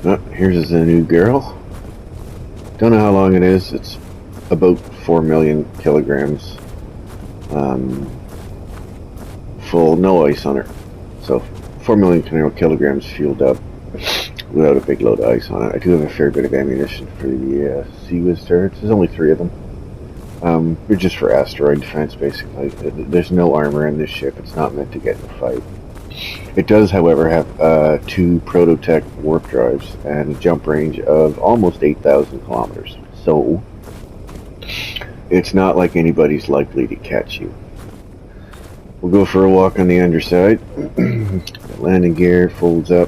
Oh, here's the new girl. Don't know how long it is. It's about 4 million kilograms. Full, no ice on her. So 4 million kilograms fueled up without a big load of ice on it. I do have a fair bit of ammunition for the Sea-Wiz turrets. There's only 3 of them. They're just for asteroid defense, basically. There's no armor in this ship. It's not meant to get in a fight. It does, however, have 2 Prototech warp drives and a jump range of almost 8,000 kilometers. So, it's not like anybody's likely to catch you. We'll go for a walk on the underside. Landing gear folds up.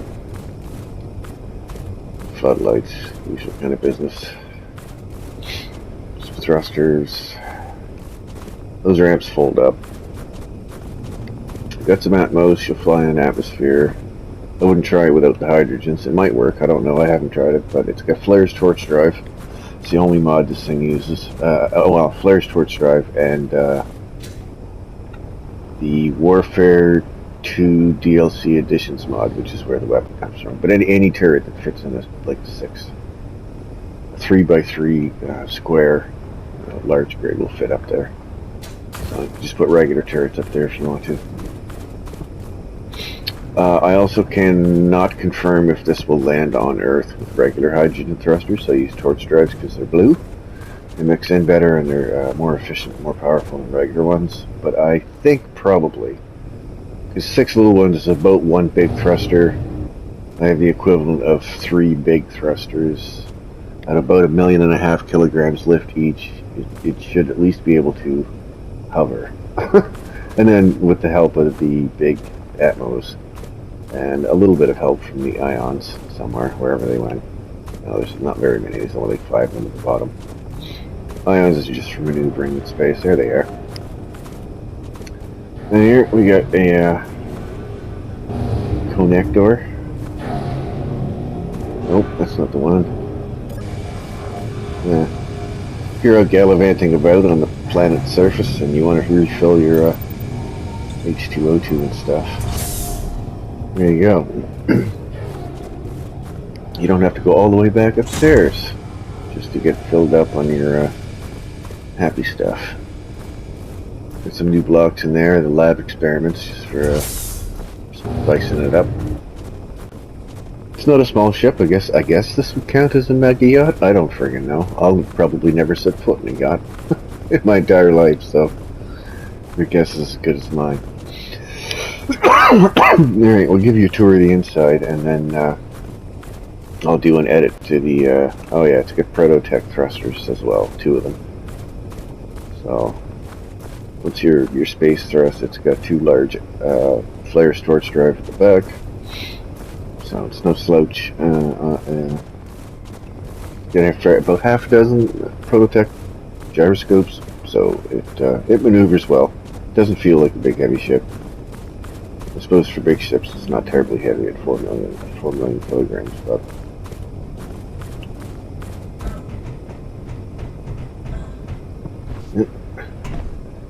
Floodlights, usual kind of business. Some thrusters. Those ramps fold up. Got some Atmos, you'll fly in atmosphere. I wouldn't try it without the hydrogens. It might work, I don't know, I haven't tried it, but it's got Flare's torch drive. It's the only mod this thing uses. Flare's torch drive and the Warfare 2 DLC Editions mod, which is where the weapon comes from. But any turret that fits in a like 3x3 square large grid will fit up there. So just put regular turrets up there if you want to. I also cannot confirm if this will land on Earth with regular hydrogen thrusters, so I use torch drives because they're blue. They mix in better and they're more efficient, more powerful than regular ones. But I think probably, because 6 little ones is about 1 big thruster, I have the equivalent of 3 big thrusters at about 1.5 million kilograms lift each. It should at least be able to hover. And then with the help of the big Atmos and a little bit of help from the ions somewhere, wherever they went. No, there's not very many, there's only like 5 of them at the bottom. Ions is just for maneuvering in space. There they are. And here we got a connector. Nope, that's not the one. If you're out gallivanting about on the planet's surface and you want to refill your H2O2 and stuff, there you go. You don't have to go all the way back upstairs just to get filled up on your happy stuff. Got some new blocks in there, the lab experiments, just for spicing it up. It's not a small ship, I guess this would count as a mega yacht? I don't friggin' know. I'll probably never set foot in a yacht in my entire life, so your guess is as good as mine. Alright, we'll give you a tour of the inside, and then I'll do an edit to the, oh yeah, it's got Prototech thrusters as well, 2 of them. So, what's your space thrust? It's got 2 large Flare's torch drive at the back. So it's no slouch. Gonna have about half a dozen Prototech gyroscopes, so it maneuvers well. Doesn't feel like a big heavy ship. I suppose for big ships it's not terribly heavy at 4 million kilograms, but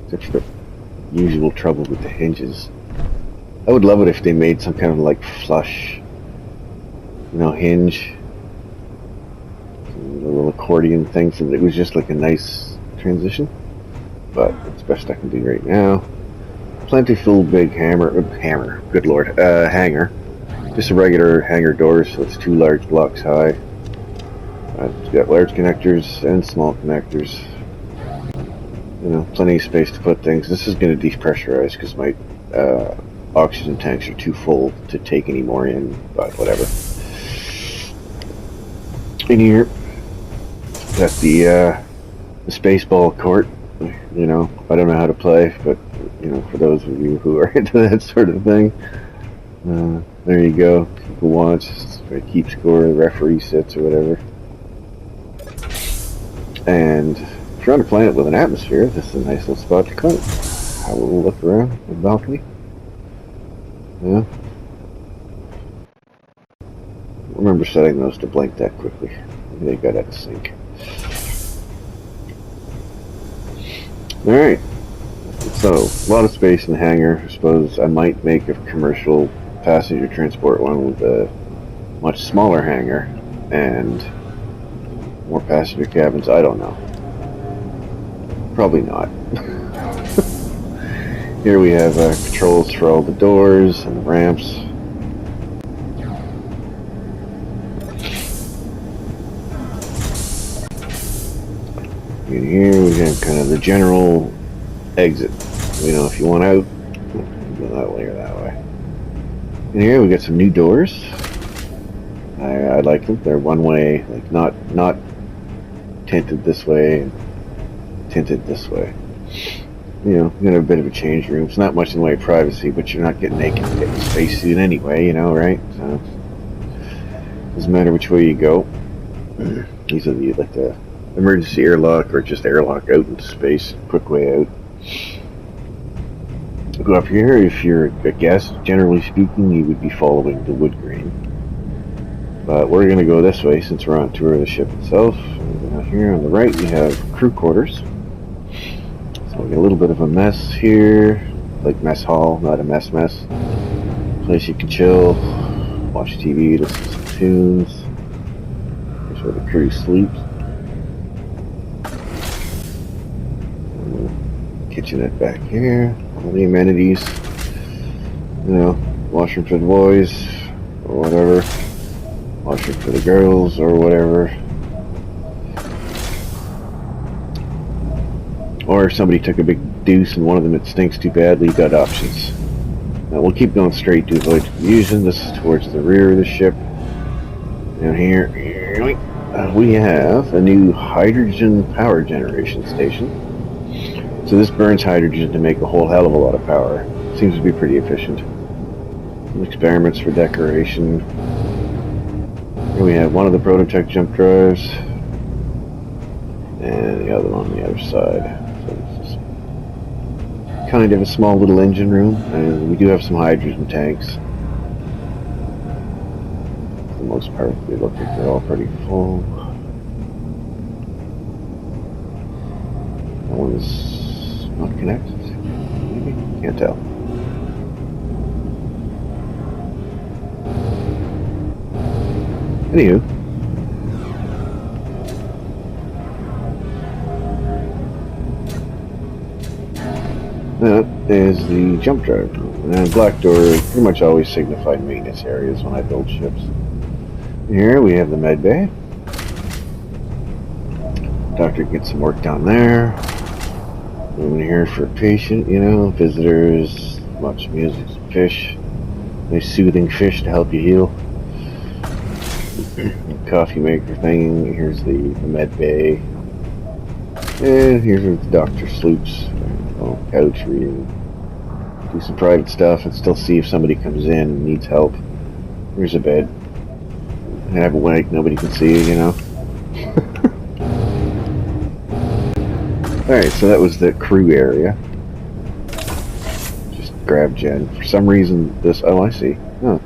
except for the usual trouble with the hinges. I would love it if they made some kind of like flush, hinge, a little accordion thing, so that it was just like a nice transition. But it's the best I can do right now. Plenty full big hangar, good lord, hangar. Just a regular hangar door, so it's 2 large blocks high. It's got large connectors and small connectors. Plenty of space to put things. This is going to depressurize because my oxygen tanks are too full to take any more in, but whatever. In here, got the Spaceball court. I don't know how to play, but for those of you who are into that sort of thing, there you go. People watch, keep score, the referee sits or whatever. And if you're on a planet with an atmosphere, this is a nice little spot to come. Have a little look around the balcony. Yeah. Remember setting those to blink that quickly. They got out of sync. Alright. So, a lot of space in the hangar. I suppose I might make a commercial passenger transport one with a much smaller hangar and more passenger cabins. I don't know. Probably not. Here we have controls for all the doors and the ramps. And here we have kind of the general exit. You know, if you want out, go that way or that way. And here we got some new doors. I like them. They're one way, like not tinted this way and tinted this way. You know, you got a bit of a change room. It's not much in the way of privacy, but you're not getting naked and getting a spacesuit anyway, you know, right? So doesn't matter which way you go. These are the like the emergency airlock or just airlock out into space, quick way out. Go up here. If you're a guest, generally speaking, you would be following the wood grain. But we're going to go this way since we're on tour of the ship itself. And here on the right, we have crew quarters. So we got a little bit of a mess here, like mess hall, not a mess. Place you can chill, watch TV, listen to some tunes. Here's where the crew sleeps. Kitchenette back here. All the amenities. You know, washroom for the boys or whatever. Washroom for the girls or whatever. Or if somebody took a big deuce and one of them it stinks too badly, you got options. Now we'll keep going straight to avoid confusion. This is towards the rear of the ship. Down here, we have a new hydrogen power generation station. So this burns hydrogen to make a whole hell of a lot of power. Seems to be pretty efficient. Some experiments for decoration. Here we have one of the prototype jump drives. And the other one on the other side. So this is kind of a small little engine room. And we do have some hydrogen tanks. For the most part, they look like they're all pretty full. That one is not connected, maybe? Can't tell. Anywho. That is the jump drive. And black door pretty much always signified maintenance areas when I build ships. Here we have the med bay. Doctor gets some work down there. Room in here for a patient, you know, visitors, watch music, fish, nice soothing fish to help you heal. Coffee maker thing. Here's the med bay, and here's where the doctor sleeps. Couch where you do some private stuff and still see if somebody comes in and needs help. Here's a bed. Have a wake, nobody can see you, you know. Alright, so that was the crew area. Just grab Jen. For some reason, this... Oh, I see. Oh.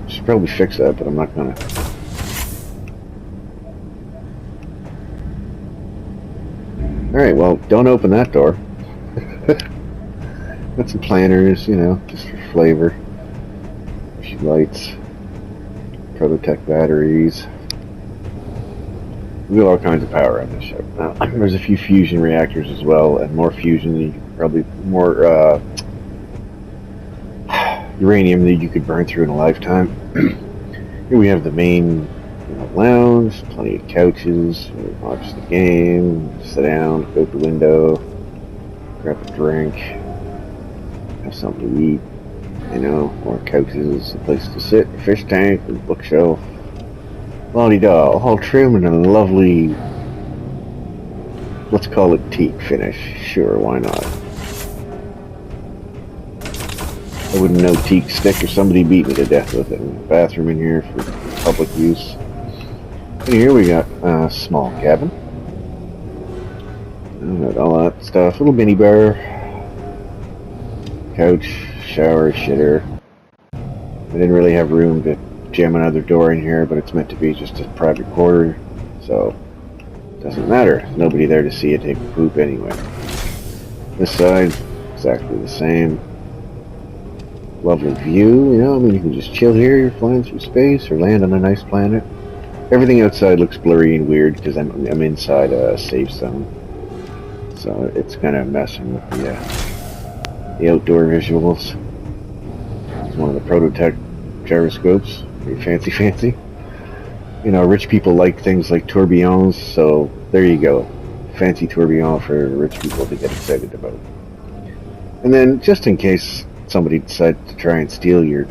Should probably fix that, but I'm not gonna. Alright, well, don't open that door. Got some planters, you know, just for flavor. Lights. Prototech batteries. We got all kinds of power on this ship. There's a few fusion reactors as well, and more fusion, probably more uranium that you could burn through in a lifetime. Here we have the main lounge, plenty of couches, watch the game, sit down, go out the window, grab a drink, have something to eat, you know, more couches, a place to sit, a fish tank, a bookshelf. La-di-da, all trim and a lovely, let's call it teak finish. Sure, why not? I wouldn't know teak stick if somebody beat me to death with it. Bathroom in here for public use. And here we got a small cabin. Got all that stuff. Little mini bar. Couch, shower, shitter. I didn't really have room to jam another door in here, but it's meant to be just a private quarter, so it doesn't matter. There's nobody there to see you take a poop anyway. This side, exactly the same. Lovely view, you know, I mean, you can just chill here, you're flying through space, or land on a nice planet. Everything outside looks blurry and weird because I'm inside a safe zone. So it's kind of messing with the outdoor visuals. It's one of the prototype gyroscopes. Very fancy. You know, rich people like things like tourbillons, so there you go. Fancy tourbillon for rich people to get excited about. And then, just in case somebody decides to try and steal your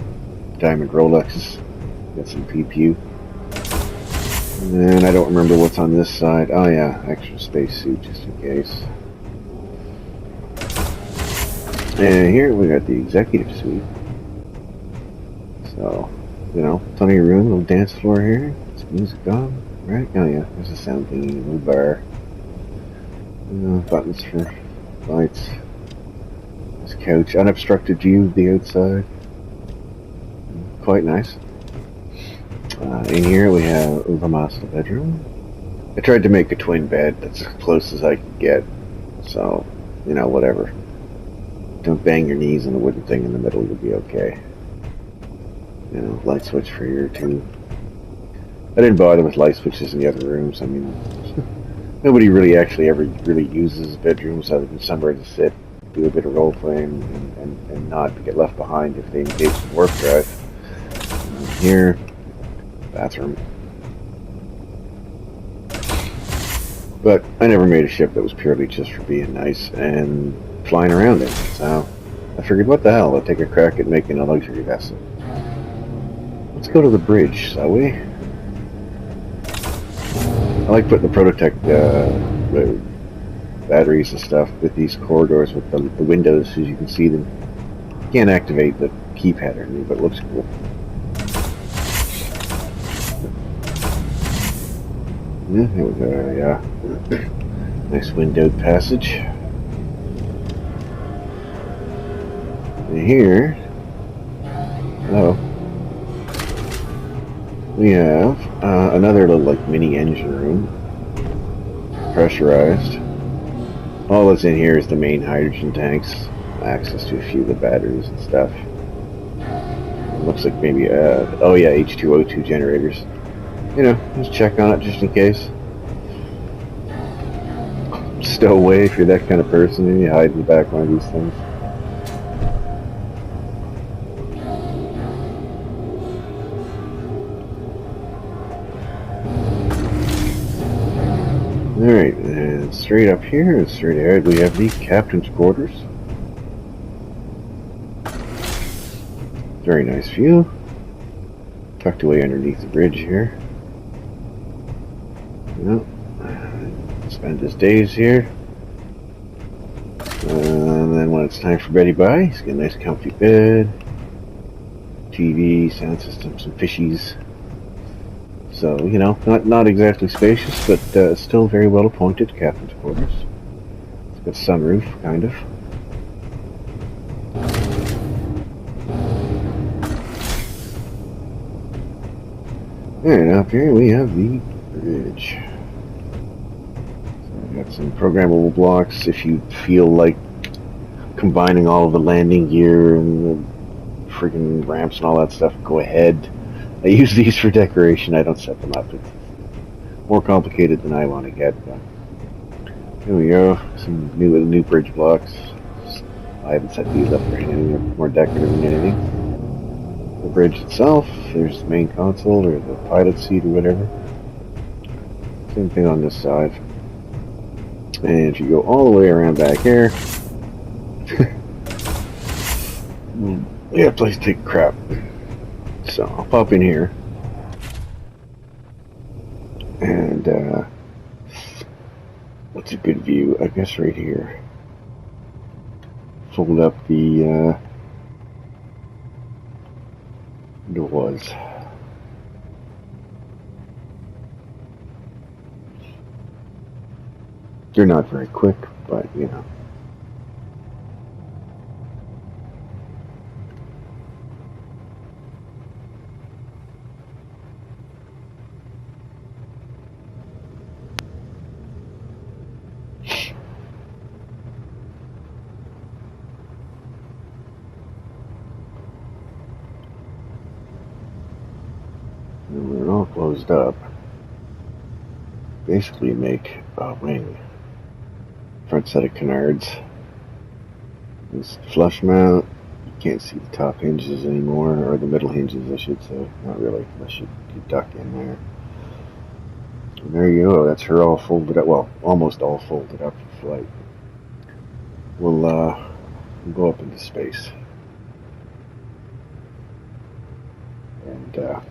diamond Rolexes, get some PPU. And then I don't remember what's on this side. Oh yeah, extra spacesuit just in case. And here we got the executive suite. So, you know, plenty of room, little dance floor here. It's music on, right? Oh yeah, there's a sound thingy, little bar. Buttons for lights. This couch, unobstructed view of the outside. Quite nice. In here we have the master bedroom. I tried to make a twin bed. That's as close as I could get. So, you know, whatever. Don't bang your knees on the wooden thing in the middle. You'll be okay. You know, light switch for here too. I didn't bother with light switches in the other rooms. I mean, nobody really actually ever really uses bedrooms other than somewhere to sit, do a bit of role playing, and not get left behind if they engage in warp drive. Here, bathroom. But I never made a ship that was purely just for being nice and flying around in. So I figured, what the hell? I'll take a crack at making a luxury vessel. Let's go to the bridge, shall we? I like putting the Prototech batteries and stuff with these corridors with the windows so you can see them. You can't activate the keypad or anything, but it looks cool. Yeah, here we go. Yeah, nice windowed passage. And here, hello, we have another little like mini engine room, pressurized. All that's in here is the main hydrogen tanks, access to a few of the batteries and stuff. It looks like maybe oh yeah, H2O2 generators. You know, just check on it just in case. Stow away if you're that kind of person and you hide in the background of these things. Alright, and straight up here and straight ahead we have the captain's quarters. Very nice view. Tucked away underneath the bridge here. Yep. Spend his days here. And then when it's time for Betty Bye, he's got a nice comfy bed, TV, sound system, some fishies. So, you know, not exactly spacious, but still very well appointed captain's quarters. It's got sunroof, kind of. And up here we have the bridge. So we got some programmable blocks if you feel like combining all of the landing gear and the freaking ramps and all that stuff, go ahead. I use these for decoration. I don't set them up. It's more complicated than I want to get. But here we go. Some new bridge blocks. I haven't set these up for anything. They're more decorative than anything. The bridge itself, there's the main console or the pilot seat or whatever. Same thing on this side. And if you go all the way around back here, yeah, place to take crap. So I'll pop in here, and what's a good view? I guess right here. Fold up the doors. They're not very quick, but you know. all closed up. Basically make a wing. Front set of canards. This flush mount. You can't see the top hinges anymore, or the middle hinges I should say. Not really, unless you duck in there. And there you go, that's her all folded up, well, almost all folded up for flight. We'll go up into space. And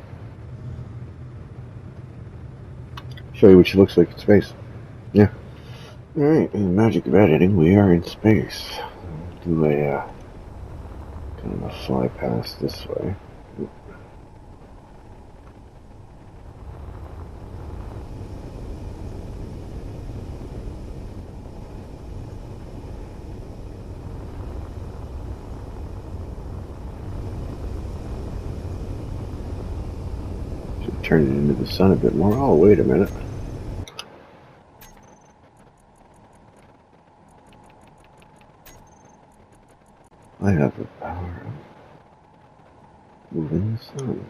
show you what she looks like in space. Yeah. Alright, in the magic of editing, we are in space. Do a kind of a fly past this way. Should turn it into the sun a bit more. Oh, wait a minute. I have the power of moving the sun.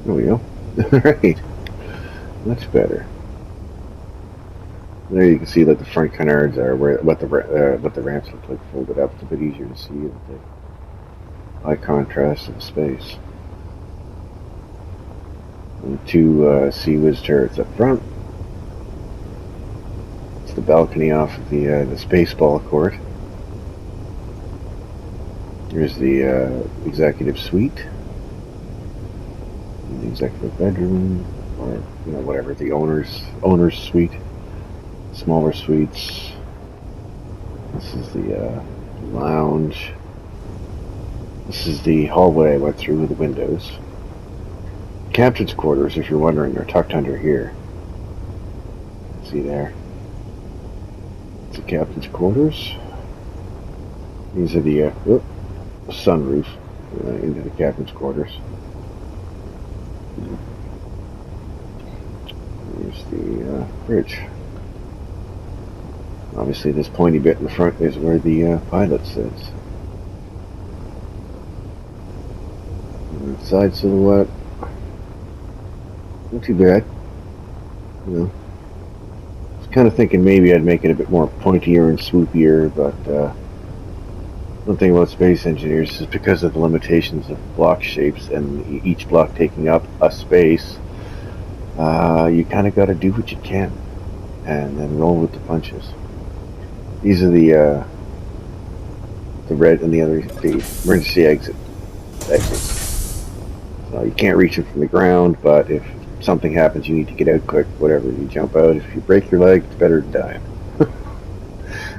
There we go. Alright. Much better. There you can see that the front canards are where what the ramps look like folded up. It's a bit easier to see with the high contrast of the space. And two Sea Whiz turrets up front. It's the balcony off of the Spaceball court. Here's the executive suite, and the executive bedroom, or whatever, the owner's suite. Smaller suites. This is the lounge. This is the hallway I went through with the windows. Captain's quarters, if you're wondering, are tucked under here. See there? It's the captain's quarters. These are the sunroof into the captain's quarters. Here's the bridge. Obviously, this pointy bit in the front is where the pilot sits. And side silhouette. Not too bad. I was kind of thinking maybe I'd make it a bit more pointier and swoopier, but one thing about space engineers is because of the limitations of block shapes and each block taking up a space, you kind of got to do what you can and then roll with the punches. These are the red and the emergency exits. So you can't reach them from the ground, but if something happens, you need to get out quick, whatever, you jump out. If you break your leg, it's better than dying.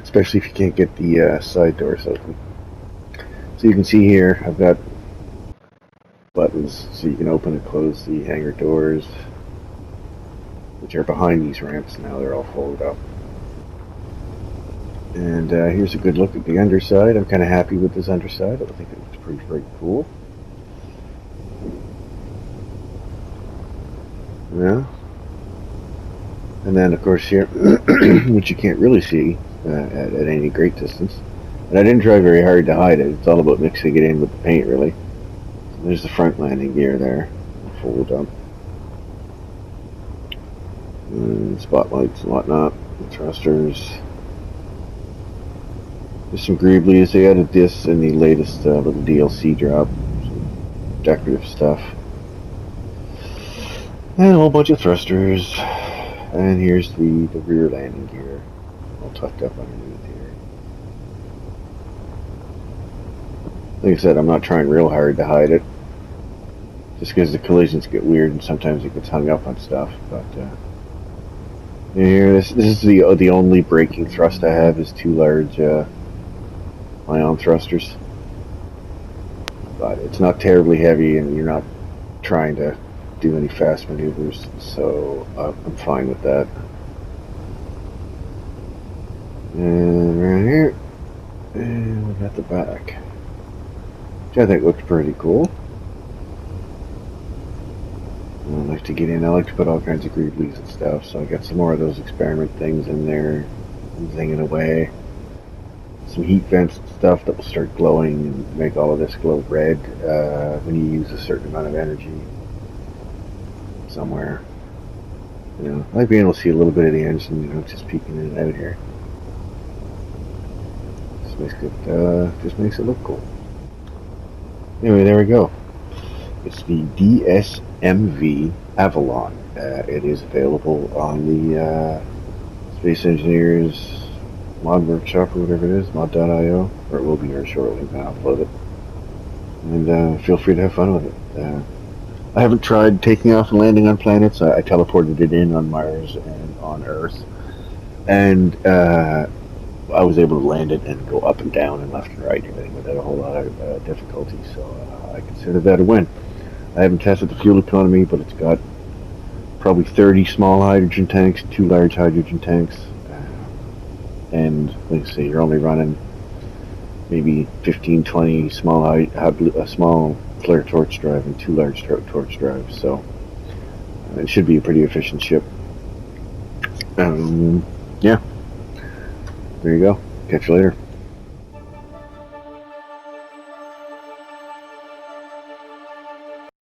Especially if you can't get the side doors open. So you can see here, I've got buttons so you can open and close the hangar doors, which are behind these ramps. Now they're all folded up. And here's a good look at the underside. I'm kind of happy with this underside. I think it looks pretty cool. Yeah. And then, of course, here, which you can't really see at any great distance. And I didn't try very hard to hide it. It's all about mixing it in with the paint, really. So there's the front landing gear there. Fold up. And spotlights and whatnot. The thrusters. There's some Grizzlies. They added this in the latest little DLC drop. Some decorative stuff. And a whole bunch of thrusters. And here's the rear landing gear. All tucked up underneath here. Like I said, I'm not trying real hard to hide it. Just because the collisions get weird and sometimes it gets hung up on stuff. But here, this is the only braking thrust I have is two large ion thrusters. But it's not terribly heavy and you're not trying to do any fast maneuvers, so I'm fine with that. And right here, and we got the back, which I think looks pretty cool. And drives to get in. I like to put all kinds of greeblies and stuff, so I got some more of those experiment things in there, zinging away. Some heat vents and stuff that will start glowing and make all of this glow red when you use a certain amount of energy somewhere. You know, I like being able to see a little bit of the engine, you know, just peeking in and out here. Just makes it look cool. Anyway, there we go. It's the DSMV Avalon. It is available on the Space Engineers Mod Workshop or whatever it is, mod.io, or it will be here shortly when I upload it. And feel free to have fun with it. I haven't tried taking off and landing on planets. I teleported it in on Mars and on Earth. And I was able to land it and go up and down and left and right and everything without a whole lot of difficulty. So I consider that a win. I haven't tested the fuel economy, but it's got probably 30 small hydrogen tanks, 2 large hydrogen tanks. And like I say, you're only running maybe 15, 20 small flare torch drive and 2 large torch drives. So it should be a pretty efficient ship. Yeah. There you go. Catch you later.